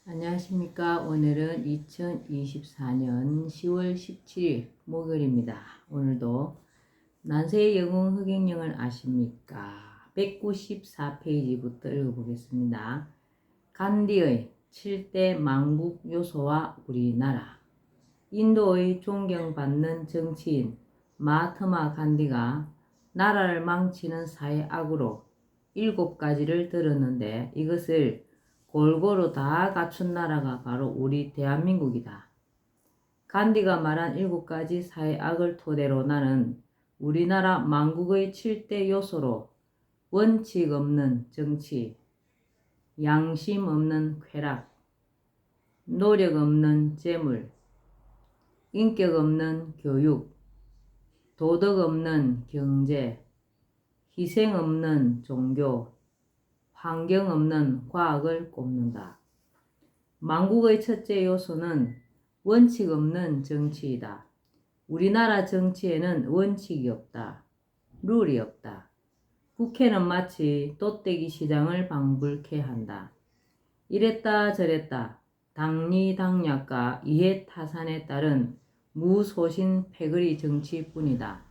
안녕하십니까. 오늘은 2024년 10월 17일 목요일입니다. 오늘도 난세의 영웅 흑행령을 아십니까? 194페이지부터 읽어보겠습니다. 간디의 7대 망국 요소와 우리나라. 인도의 존경받는 정치인 마하트마 간디가 나라를 망치는 사회 악으로 7가지를 들었는데 이것을 골고루 다 갖춘 나라가 바로 우리 대한민국이다. 간디가 말한 7가지 사회 악을 토대로 나는 우리나라 망국의 7대 요소로 원칙 없는 정치, 양심 없는 쾌락, 노력 없는 재물, 인격 없는 교육, 도덕 없는 경제, 희생 없는 종교, 환경 없는 과학을 꼽는다. 망국의 첫째 요소는 원칙 없는 정치이다. 우리나라 정치에는 원칙이 없다. 룰이 없다. 국회는 마치 또떼기 시장을 방불케 한다. 이랬다 저랬다 당리당략과 이해타산에 따른 무소신 패거리 정치뿐이다.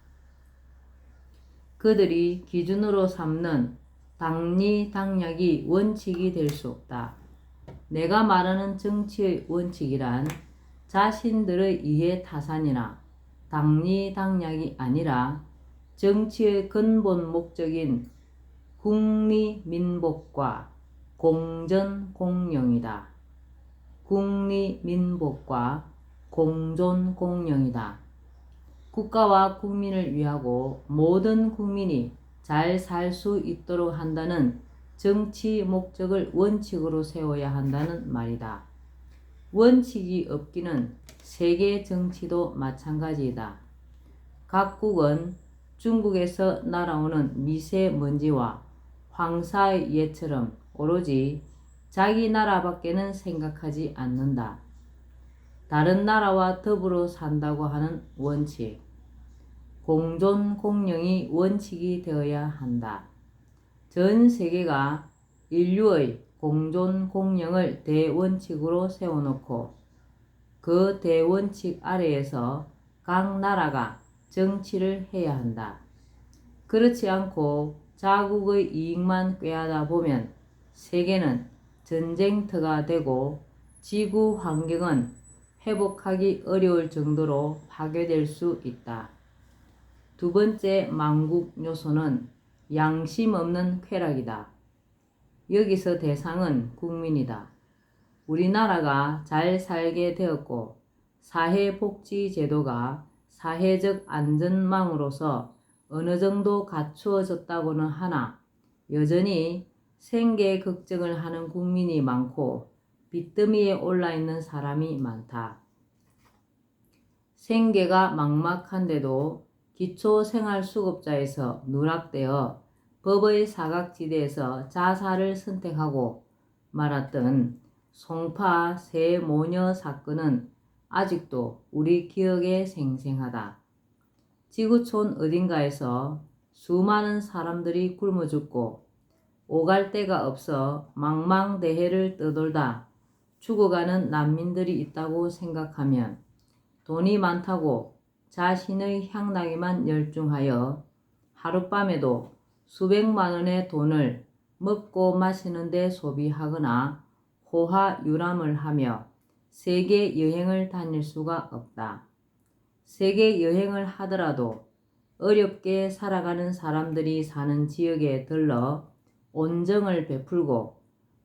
그들이 기준으로 삼는 당리당략이 원칙이 될 수 없다. 내가 말하는 정치의 원칙이란 자신들의 이해타산이나 당리당략이 아니라 정치의 근본 목적인 국리민복과 공전공영이다. 국리민복과 공존공영이다. 국가와 국민을 위하고 모든 국민이 잘 살 수 있도록 한다는 정치 목적을 원칙으로 세워야 한다는 말이다. 원칙이 없기는 세계 정치도 마찬가지이다. 각국은 중국에서 날아오는 미세먼지와 황사의 예처럼 오로지 자기 나라밖에는 생각하지 않는다. 다른 나라와 더불어 산다고 하는 원칙, 공존공영이 원칙이 되어야 한다. 전 세계가 인류의 공존공영을 대원칙으로 세워놓고 그 대원칙 아래에서 각 나라가 정치를 해야 한다. 그렇지 않고 자국의 이익만 꾀하다 보면 세계는 전쟁터가 되고 지구 환경은 회복하기 어려울 정도로 파괴될 수 있다. 두 번째 망국 요소는 양심 없는 쾌락이다. 여기서 대상은 국민이다. 우리나라가 잘 살게 되었고 사회복지제도가 사회적 안전망으로서 어느 정도 갖추어졌다고는 하나 여전히 생계 걱정을 하는 국민이 많고 빚더미에 올라있는 사람이 많다. 생계가 막막한데도 기초생활수급자에서 누락되어 법의 사각지대에서 자살을 선택하고 말았던 송파 세 모녀 사건은 아직도 우리 기억에 생생하다. 지구촌 어딘가에서 수많은 사람들이 굶어 죽고 오갈 데가 없어 망망대해를 떠돌다 죽어가는 난민들이 있다고 생각하면 돈이 많다고 자신의 향락에만 열중하여 하룻밤에도 수백만 원의 돈을 먹고 마시는 데 소비하거나 호화유람을 하며 세계 여행을 다닐 수가 없다. 세계 여행을 하더라도 어렵게 살아가는 사람들이 사는 지역에 들러 온정을 베풀고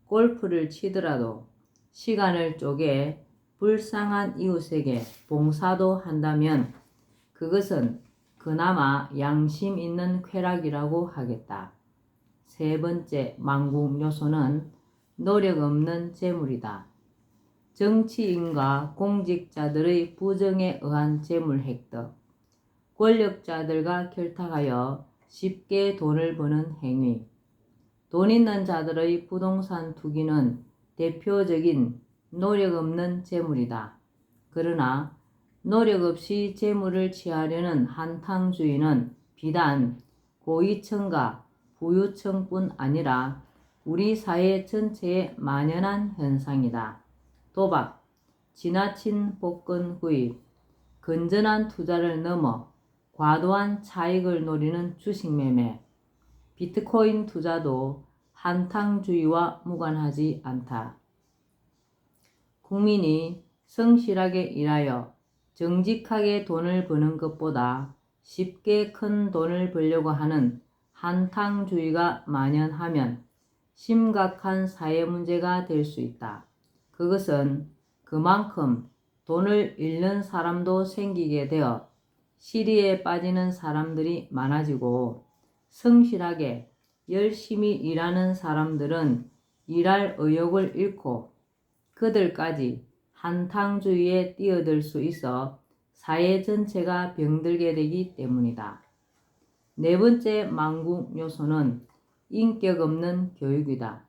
골프를 치더라도 시간을 쪼개 불쌍한 이웃에게 봉사도 한다면 그것은 그나마 양심 있는 쾌락이라고 하겠다. 세 번째 망국 요소는 노력 없는 재물이다. 정치인과 공직자들의 부정에 의한 재물 획득, 권력자들과 결탁하여 쉽게 돈을 버는 행위, 돈 있는 자들의 부동산 투기는 대표적인 노력 없는 재물이다. 그러나 노력 없이 재물을 취하려는 한탕주의는 비단 고위층과 부유층뿐 아니라 우리 사회 전체에 만연한 현상이다. 도박, 지나친 복권 구입, 건전한 투자를 넘어 과도한 차익을 노리는 주식 매매, 비트코인 투자도 한탕주의와 무관하지 않다. 국민이 성실하게 일하여 정직하게 돈을 버는 것보다 쉽게 큰 돈을 벌려고 하는 한탕주의가 만연하면 심각한 사회 문제가 될 수 있다. 그것은 그만큼 돈을 잃는 사람도 생기게 되어 시리에 빠지는 사람들이 많아지고 성실하게 열심히 일하는 사람들은 일할 의욕을 잃고 그들까지 한탕주의에 뛰어들 수 있어 사회 전체가 병들게 되기 때문이다. 네 번째 망국 요소는 인격 없는 교육이다.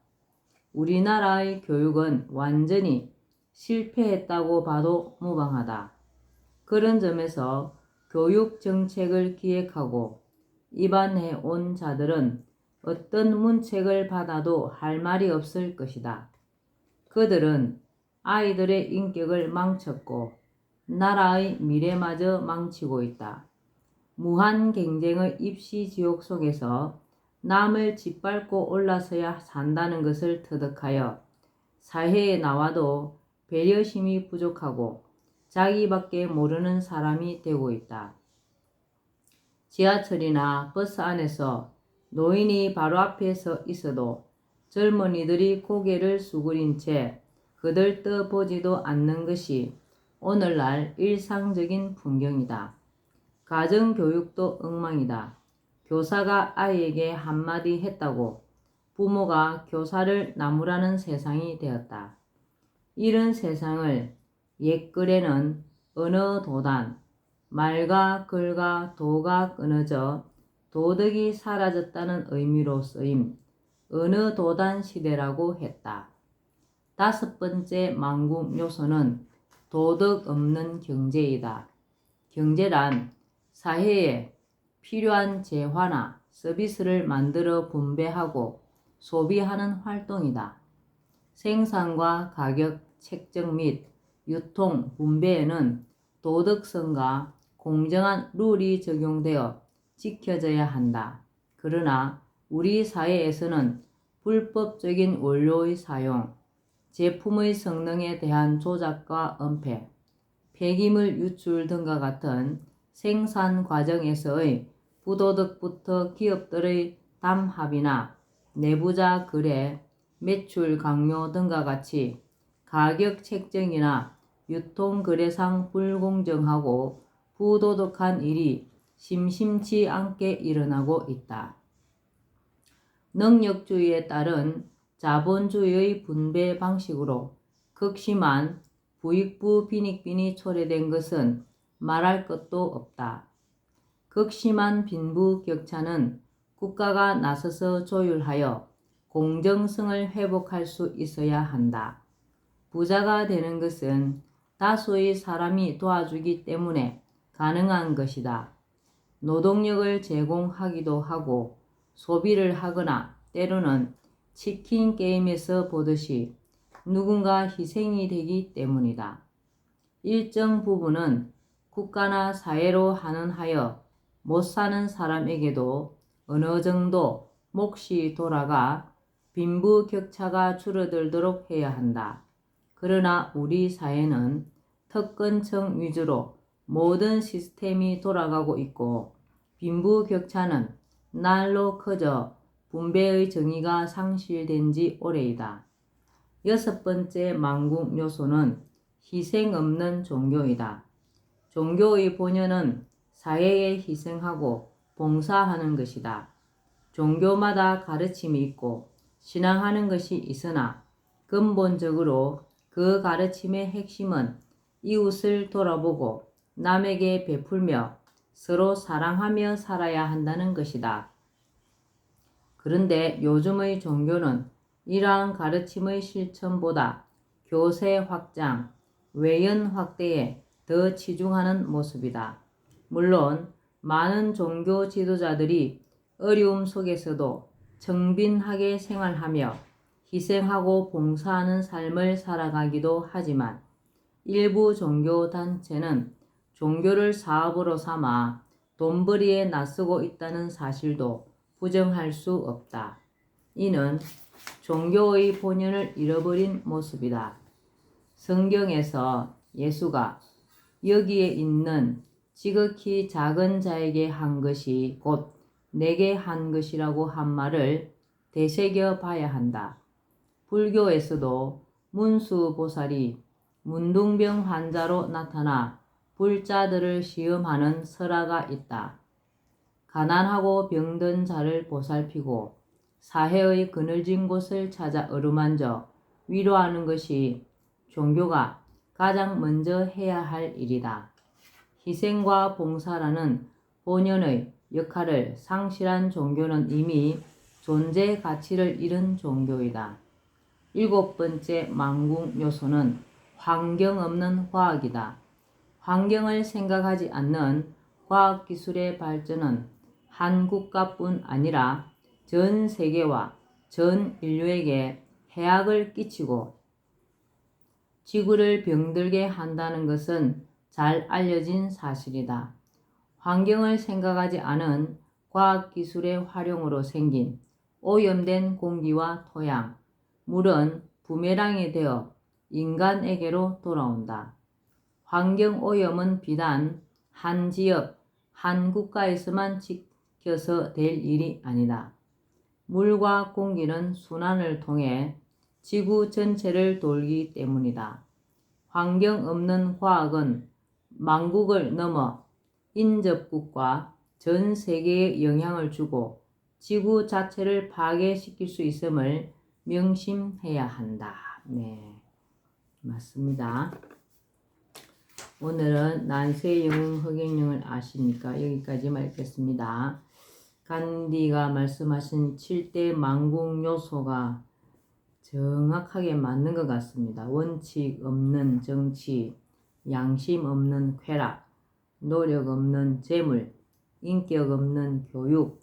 우리나라의 교육은 완전히 실패했다고 봐도 무방하다. 그런 점에서 교육 정책을 기획하고 입안해 온 자들은 어떤 문책을 받아도 할 말이 없을 것이다. 그들은 아이들의 인격을 망쳤고 나라의 미래마저 망치고 있다. 무한 경쟁의 입시 지옥 속에서 남을 짓밟고 올라서야 산다는 것을 터득하여 사회에 나와도 배려심이 부족하고 자기밖에 모르는 사람이 되고 있다. 지하철이나 버스 안에서 노인이 바로 앞에 서 있어도 젊은이들이 고개를 수그린 채 그들 떠보지도 않는 것이 오늘날 일상적인 풍경이다. 가정교육도 엉망이다. 교사가 아이에게 한마디 했다고 부모가 교사를 나무라는 세상이 되었다. 이런 세상을 옛글에는 언어 도단, 말과 글과 도가 끊어져 도덕이 사라졌다는 의미로 쓰임 언어 도단 시대라고 했다. 다섯 번째 망국 요소는 도덕 없는 경제이다. 경제란 사회에 필요한 재화나 서비스를 만들어 분배하고 소비하는 활동이다. 생산과 가격 책정 및 유통, 분배에는 도덕성과 공정한 룰이 적용되어 지켜져야 한다. 그러나 우리 사회에서는 불법적인 원료의 사용, 제품의 성능에 대한 조작과 은폐, 폐기물 유출 등과 같은 생산 과정에서의 부도덕부터 기업들의 담합이나 내부자 거래, 매출 강요 등과 같이 가격 책정이나 유통 거래상 불공정하고 부도덕한 일이 심심치 않게 일어나고 있다. 능력주의에 따른 자본주의의 분배 방식으로 극심한 부익부 빈익빈이 초래된 것은 말할 것도 없다. 극심한 빈부격차는 국가가 나서서 조율하여 공정성을 회복할 수 있어야 한다. 부자가 되는 것은 다수의 사람이 도와주기 때문에 가능한 것이다. 노동력을 제공하기도 하고 소비를 하거나 때로는 치킨 게임에서 보듯이 누군가 희생이 되기 때문이다. 일정 부분은 국가나 사회로 한원하여 못 사는 사람에게도 어느 정도 몫이 돌아가 빈부격차가 줄어들도록 해야 한다. 그러나 우리 사회는 특권층 위주로 모든 시스템이 돌아가고 있고 빈부격차는 날로 커져 분배의 정의가 상실된 지 오래이다. 여섯 번째 망국 요소는 희생 없는 종교이다. 종교의 본연은 사회에 희생하고 봉사하는 것이다. 종교마다 가르침이 있고 신앙하는 것이 있으나 근본적으로 그 가르침의 핵심은 이웃을 돌아보고 남에게 베풀며 서로 사랑하며 살아야 한다는 것이다. 그런데 요즘의 종교는 이러한 가르침의 실천보다 교세 확장, 외연 확대에 더 치중하는 모습이다. 물론 많은 종교 지도자들이 어려움 속에서도 청빈하게 생활하며 희생하고 봉사하는 삶을 살아가기도 하지만 일부 종교단체는 종교를 사업으로 삼아 돈벌이에 나서고 있다는 사실도 부정할 수 없다. 이는 종교의 본연을 잃어버린 모습이다. 성경에서 예수가 여기에 있는 지극히 작은 자에게 한 것이 곧 내게 한 것이라고 한 말을 되새겨 봐야 한다. 불교에서도 문수보살이 문둥병 환자로 나타나 불자들을 시험하는 설화가 있다. 가난하고 병든 자를 보살피고 사해의 그늘진 곳을 찾아 어루만져 위로하는 것이 종교가 가장 먼저 해야 할 일이다. 희생과 봉사라는 본연의 역할을 상실한 종교는 이미 존재 가치를 잃은 종교이다. 7번째 망궁 요소는 환경 없는 과학이다. 환경을 생각하지 않는 과학기술의 발전은 한 국가뿐 아니라 전 세계와 전 인류에게 해악을 끼치고 지구를 병들게 한다는 것은 잘 알려진 사실이다. 환경을 생각하지 않은 과학기술의 활용으로 생긴 오염된 공기와 토양, 물은 부메랑이 되어 인간에게로 돌아온다. 환경오염은 비단 한 지역, 한 국가에서만 지켜서 될 일이 아니다. 물과 공기는 순환을 통해 지구 전체를 돌기 때문이다. 환경 없는 과학은 만국을 넘어 인접국과 전 세계에 영향을 주고 지구 자체를 파괴시킬 수 있음을 명심해야 한다. 네, 맞습니다. 오늘은 난세의 영웅 허경영을 아십니까? 여기까지 읽겠습니다. 간디가 말씀하신 7대 만궁 요소가 정확하게 맞는 것 같습니다. 원칙 없는 정치, 양심 없는 쾌락, 노력 없는 재물, 인격 없는 교육,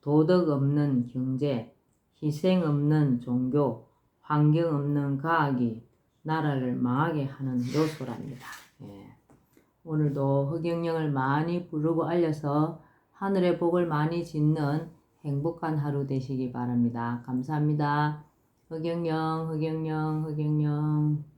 도덕 없는 경제, 희생 없는 종교, 환경 없는 과학이 나라를 망하게 하는 요소랍니다. 예. 오늘도 허경영을 많이 부르고 알려서 하늘의 복을 많이 짓는 행복한 하루 되시기 바랍니다. 감사합니다. 허경영, 허경영, 허경영.